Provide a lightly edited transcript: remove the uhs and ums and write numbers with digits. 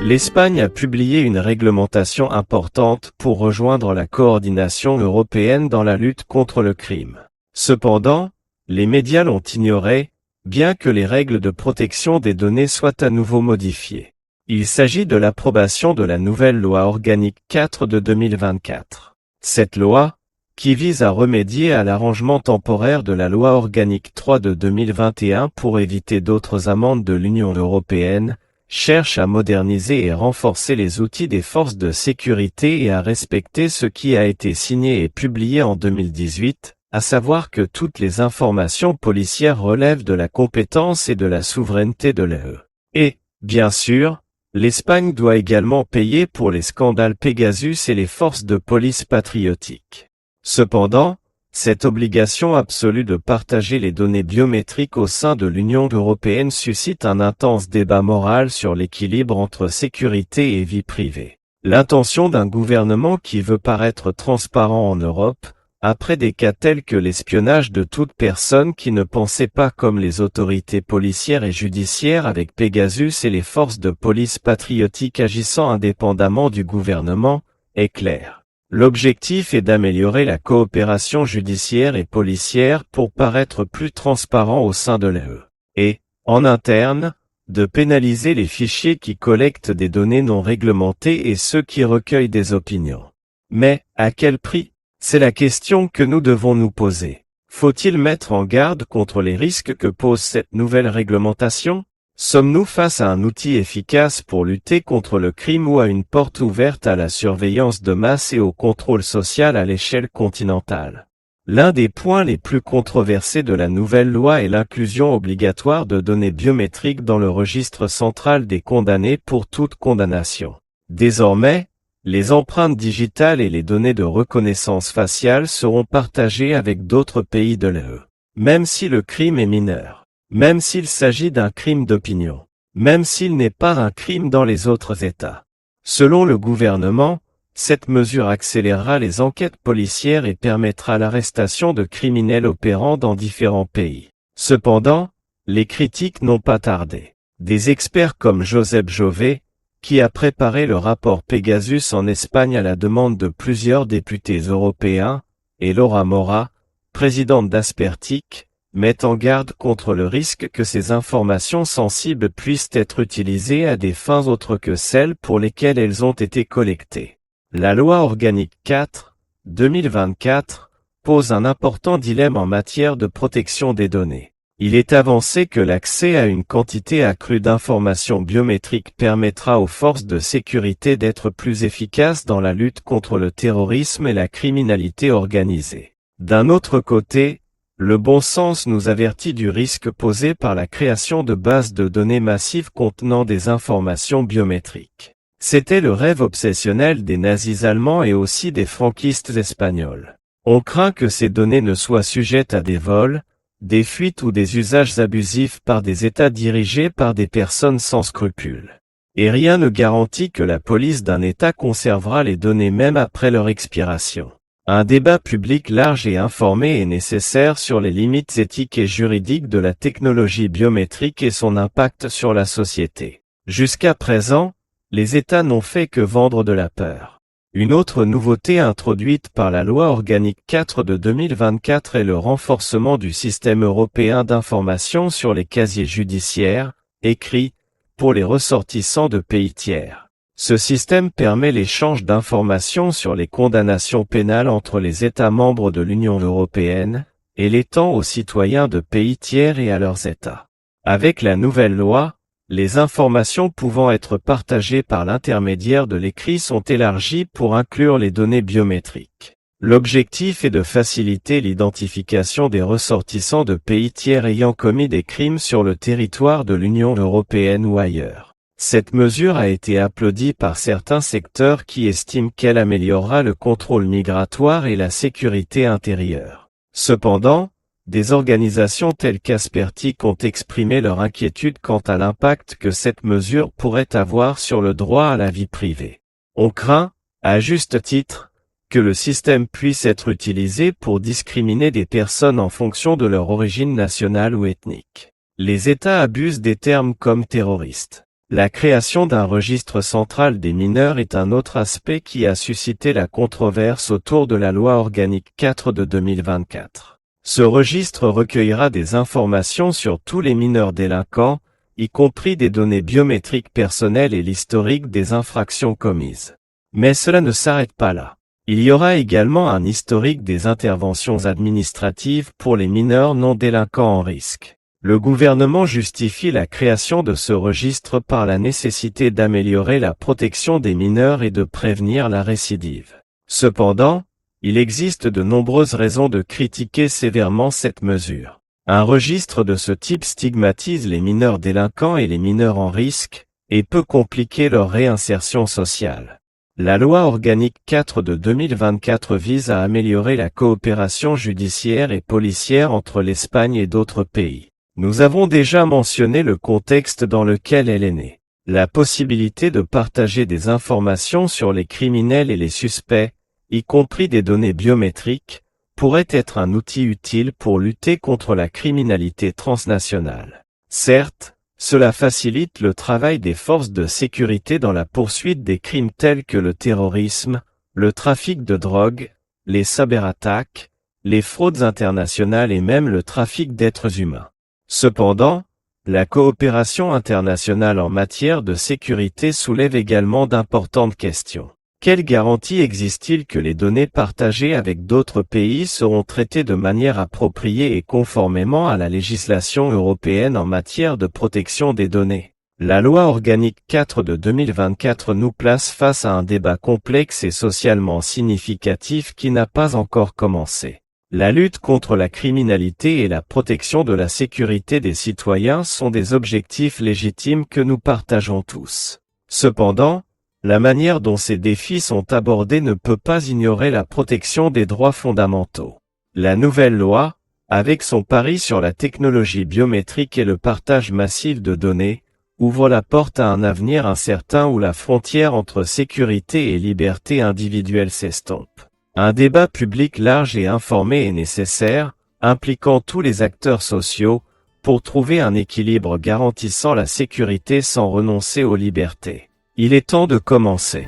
L'Espagne a publié une réglementation importante pour rejoindre la coordination européenne dans la lutte contre le crime. Cependant, les médias l'ont ignoré, bien que les règles de protection des données soient à nouveau modifiées. Il s'agit de l'approbation de la nouvelle loi organique 4 de 2024. Cette loi, qui vise à remédier à l'arrangement temporaire de la loi organique 3 de 2021 pour éviter d'autres amendes de l'Union européenne, cherche à moderniser et renforcer les outils des forces de sécurité et à respecter ce qui a été signé et publié en 2018, à savoir que toutes les informations policières relèvent de la compétence et de la souveraineté de l'UE. Et, bien sûr, l'Espagne doit également payer pour les scandales Pegasus et les forces de police patriotiques. Cependant, cette obligation absolue de partager les données biométriques au sein de l'Union européenne suscite un intense débat moral sur l'équilibre entre sécurité et vie privée. L'intention d'un gouvernement qui veut paraître transparent en Europe, après des cas tels que l'espionnage de toute personne qui ne pensait pas comme les autorités policières et judiciaires avec Pegasus et les forces de police patriotiques agissant indépendamment du gouvernement, est claire. L'objectif est d'améliorer la coopération judiciaire et policière pour paraître plus transparent au sein de l'UE. Et, en interne, de pénaliser les fichiers qui collectent des données non réglementées et ceux qui recueillent des opinions. Mais, à quel prix? C'est la question que nous devons nous poser. Faut-il mettre en garde contre les risques que pose cette nouvelle réglementation? Sommes-nous face à un outil efficace pour lutter contre le crime ou à une porte ouverte à la surveillance de masse et au contrôle social à l'échelle continentale? L'un des points les plus controversés de la nouvelle loi est l'inclusion obligatoire de données biométriques dans le registre central des condamnés pour toute condamnation. Désormais, les empreintes digitales et les données de reconnaissance faciale seront partagées avec d'autres pays de l'UE. Même si le crime est mineur. Même s'il s'agit d'un crime d'opinion, même s'il n'est pas un crime dans les autres États. Selon le gouvernement, cette mesure accélérera les enquêtes policières et permettra l'arrestation de criminels opérant dans différents pays. Cependant, les critiques n'ont pas tardé. Des experts comme Josep Jové, qui a préparé le rapport Pegasus en Espagne à la demande de plusieurs députés européens, et Laura Mora, présidente d'Aspertic, mettent en garde contre le risque que ces informations sensibles puissent être utilisées à des fins autres que celles pour lesquelles elles ont été collectées. La loi organique 4, 2024, pose un important dilemme en matière de protection des données. Il est avancé que l'accès à une quantité accrue d'informations biométriques permettra aux forces de sécurité d'être plus efficaces dans la lutte contre le terrorisme et la criminalité organisée. D'un autre côté, le bon sens nous avertit du risque posé par la création de bases de données massives contenant des informations biométriques. C'était le rêve obsessionnel des nazis allemands et aussi des franquistes espagnols. On craint que ces données ne soient sujettes à des vols, des fuites ou des usages abusifs par des États dirigés par des personnes sans scrupules. Et rien ne garantit que la police d'un État conservera les données même après leur expiration. Un débat public large et informé est nécessaire sur les limites éthiques et juridiques de la technologie biométrique et son impact sur la société. Jusqu'à présent, les États n'ont fait que vendre de la peur. Une autre nouveauté introduite par la loi organique 4 de 2024 est le renforcement du système européen d'information sur les casiers judiciaires, écrits, pour les ressortissants de pays tiers. Ce système permet l'échange d'informations sur les condamnations pénales entre les États membres de l'Union européenne, et l'étend aux citoyens de pays tiers et à leurs États. Avec la nouvelle loi, les informations pouvant être partagées par l'intermédiaire de l'écrit sont élargies pour inclure les données biométriques. L'objectif est de faciliter l'identification des ressortissants de pays tiers ayant commis des crimes sur le territoire de l'Union européenne ou ailleurs. Cette mesure a été applaudie par certains secteurs qui estiment qu'elle améliorera le contrôle migratoire et la sécurité intérieure. Cependant, des organisations telles qu'Aspertic ont exprimé leur inquiétude quant à l'impact que cette mesure pourrait avoir sur le droit à la vie privée. On craint, à juste titre, que le système puisse être utilisé pour discriminer des personnes en fonction de leur origine nationale ou ethnique. Les États abusent des termes comme terroristes. La création d'un registre central des mineurs est un autre aspect qui a suscité la controverse autour de la loi organique 4 de 2024. Ce registre recueillera des informations sur tous les mineurs délinquants, y compris des données biométriques personnelles et l'historique des infractions commises. Mais cela ne s'arrête pas là. Il y aura également un historique des interventions administratives pour les mineurs non délinquants en risque. Le gouvernement justifie la création de ce registre par la nécessité d'améliorer la protection des mineurs et de prévenir la récidive. Cependant, il existe de nombreuses raisons de critiquer sévèrement cette mesure. Un registre de ce type stigmatise les mineurs délinquants et les mineurs en risque, et peut compliquer leur réinsertion sociale. La loi organique 4 de 2024 vise à améliorer la coopération judiciaire et policière entre l'Espagne et d'autres pays. Nous avons déjà mentionné le contexte dans lequel elle est née. La possibilité de partager des informations sur les criminels et les suspects, y compris des données biométriques, pourrait être un outil utile pour lutter contre la criminalité transnationale. Certes, cela facilite le travail des forces de sécurité dans la poursuite des crimes tels que le terrorisme, le trafic de drogue, les cyberattaques, les fraudes internationales et même le trafic d'êtres humains. Cependant, la coopération internationale en matière de sécurité soulève également d'importantes questions. Quelle garantie existe-t-il que les données partagées avec d'autres pays seront traitées de manière appropriée et conformément à la législation européenne en matière de protection des données? La loi organique 4 de 2024 nous place face à un débat complexe et socialement significatif qui n'a pas encore commencé. La lutte contre la criminalité et la protection de la sécurité des citoyens sont des objectifs légitimes que nous partageons tous. Cependant, la manière dont ces défis sont abordés ne peut pas ignorer la protection des droits fondamentaux. La nouvelle loi, avec son pari sur la technologie biométrique et le partage massif de données, ouvre la porte à un avenir incertain où la frontière entre sécurité et liberté individuelle s'estompe. Un débat public large et informé est nécessaire, impliquant tous les acteurs sociaux, pour trouver un équilibre garantissant la sécurité sans renoncer aux libertés. Il est temps de commencer.